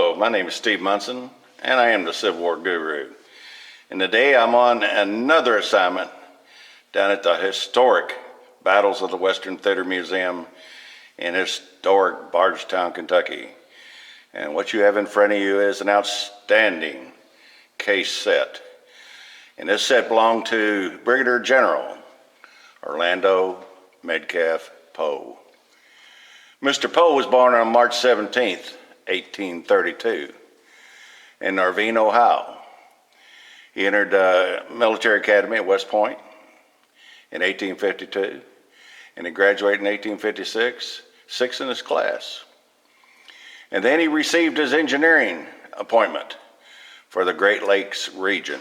Hello, my name is Steve Munson, and I am the Civil War Guru. And today I'm on another assignment down at the historic Battles of the Western Theater Museum in historic Bardstown, Kentucky. And what you have in front of you is an outstanding case set. And this set belonged to Brigadier General Orlando Metcalf Poe. Mr. Poe was born on March 17th, 1832 in Narvine, Ohio. He entered the military academy at West Point in 1852, and he graduated in 1856, sixth in his class. And then he received his engineering appointment for the Great Lakes region.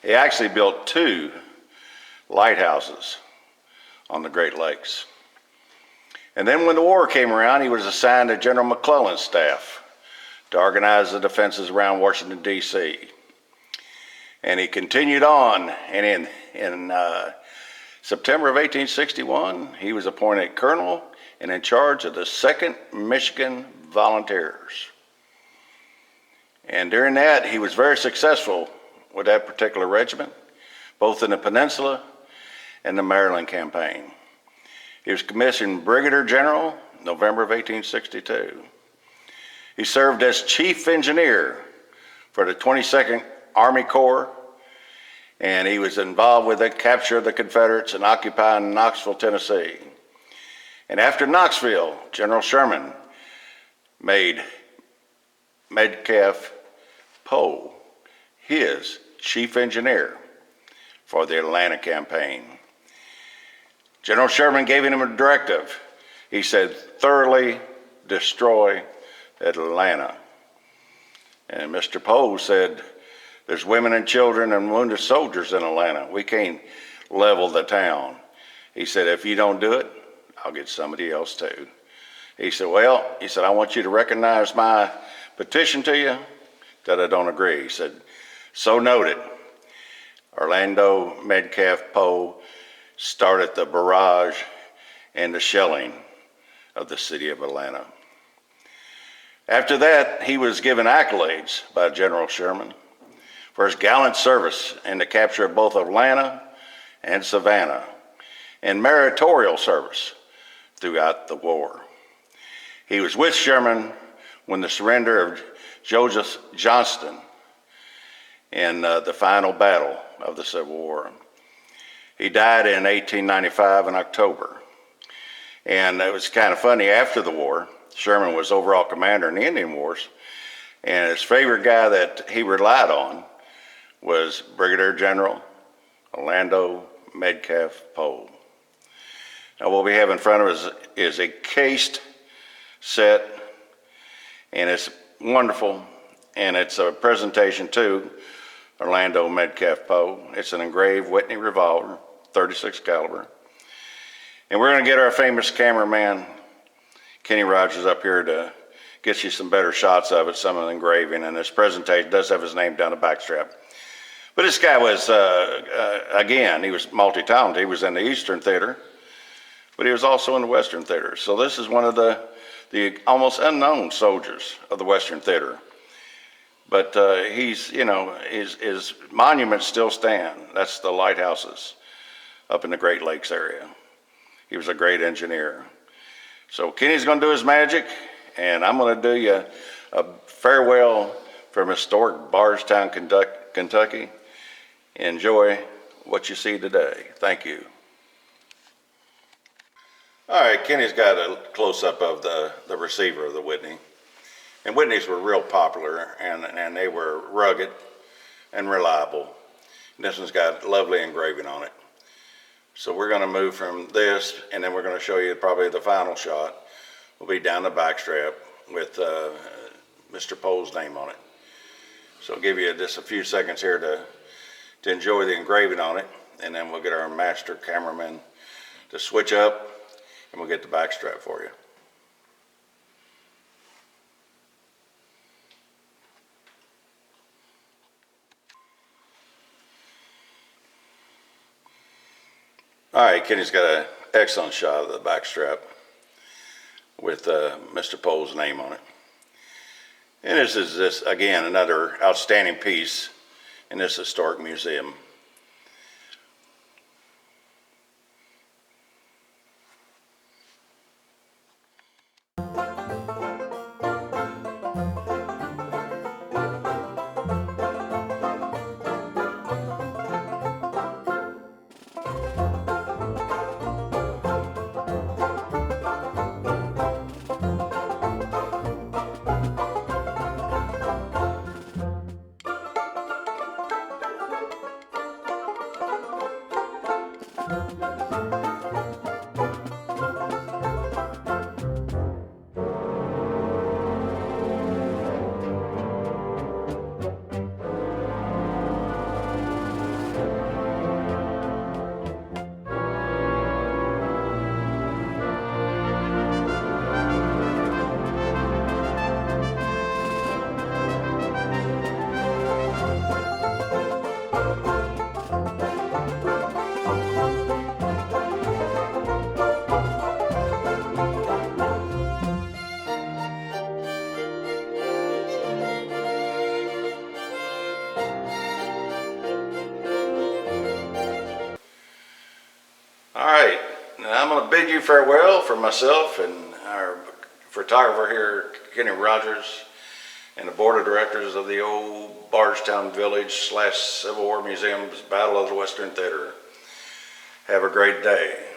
He actually built 2 lighthouses on the Great Lakes. And then when the war came around, he was assigned to General McClellan's staff to organize the defenses around Washington, D.C. And he continued on, and in September of 1861, he was appointed colonel and in charge of the 2nd Michigan Volunteers. And during that, he was very successful with that particular regiment, both in the Peninsula and the Maryland campaign. He was commissioned Brigadier General November of 1862. He served as Chief Engineer for the 22nd Army Corps, and he was involved with the capture of the Confederates and occupying Knoxville, Tennessee. And after Knoxville, General Sherman made Metcalf Poe his Chief Engineer for the Atlanta campaign. General Sherman gave him a directive. He said, thoroughly destroy Atlanta. And Mr. Poe said, there's women and children and wounded soldiers in Atlanta. We can't level the town. He said, if you don't do it, I'll get somebody else to. He said, I want you to recognize my petition to you that I don't agree. He said, so noted. Orlando Metcalf Poe started the barrage and the shelling of the city of Atlanta. After that, he was given accolades by General Sherman for his gallant service in the capture of both Atlanta and Savannah, and meritorious service throughout the war. He was with Sherman when the surrender of Joseph Johnston in the final battle of the Civil War. He died in 1895 in October. And it was kind of funny, after the war, Sherman was overall commander in the Indian Wars, and his favorite guy that he relied on was Brigadier General Orlando Metcalf Poe. Now what we have in front of us is a cased set, and it's wonderful, and it's a presentation to Orlando Metcalf Poe. It's an engraved Whitney revolver, 36 caliber. And we're going to get our famous cameraman, Kenny Rogers, up here to get you some better shots of it, some of the engraving. And this presentation does have his name down the backstrap. But this guy was, again, he was multi-talented. He was in the Eastern Theater, but he was also in the Western Theater. So this is one of the almost unknown soldiers of the Western Theater. But he's, his monuments still stand. That's the lighthouses up in the Great Lakes area. He was a great engineer. So Kenny's going to do his magic, and I'm going to do you a farewell from historic Bardstown, Kentucky. Enjoy what you see today. Thank you. All right, Kenny's got a close-up of the receiver of the Whitney. And Whitneys were real popular, and they were rugged and reliable. And this one's got lovely engraving on it. So we're going to move from this, and then we're going to show you probably the final shot. Will be down the backstrap with Mr. Poe's name on it. So I'll give you just a few seconds here to enjoy the engraving on it, and then we'll get our master cameraman to switch up, and we'll get the backstrap for you. All right, Kenny's got an excellent shot of the backstrap with Mr. Poe's name on it. And this is again, another outstanding piece in this historic museum. All right, now I'm going to bid you farewell for myself and our photographer here, Kenny Rogers, and the board of directors of the old Bardstown Village / Civil War Museum's Battle of the Western Theater. Have a great day.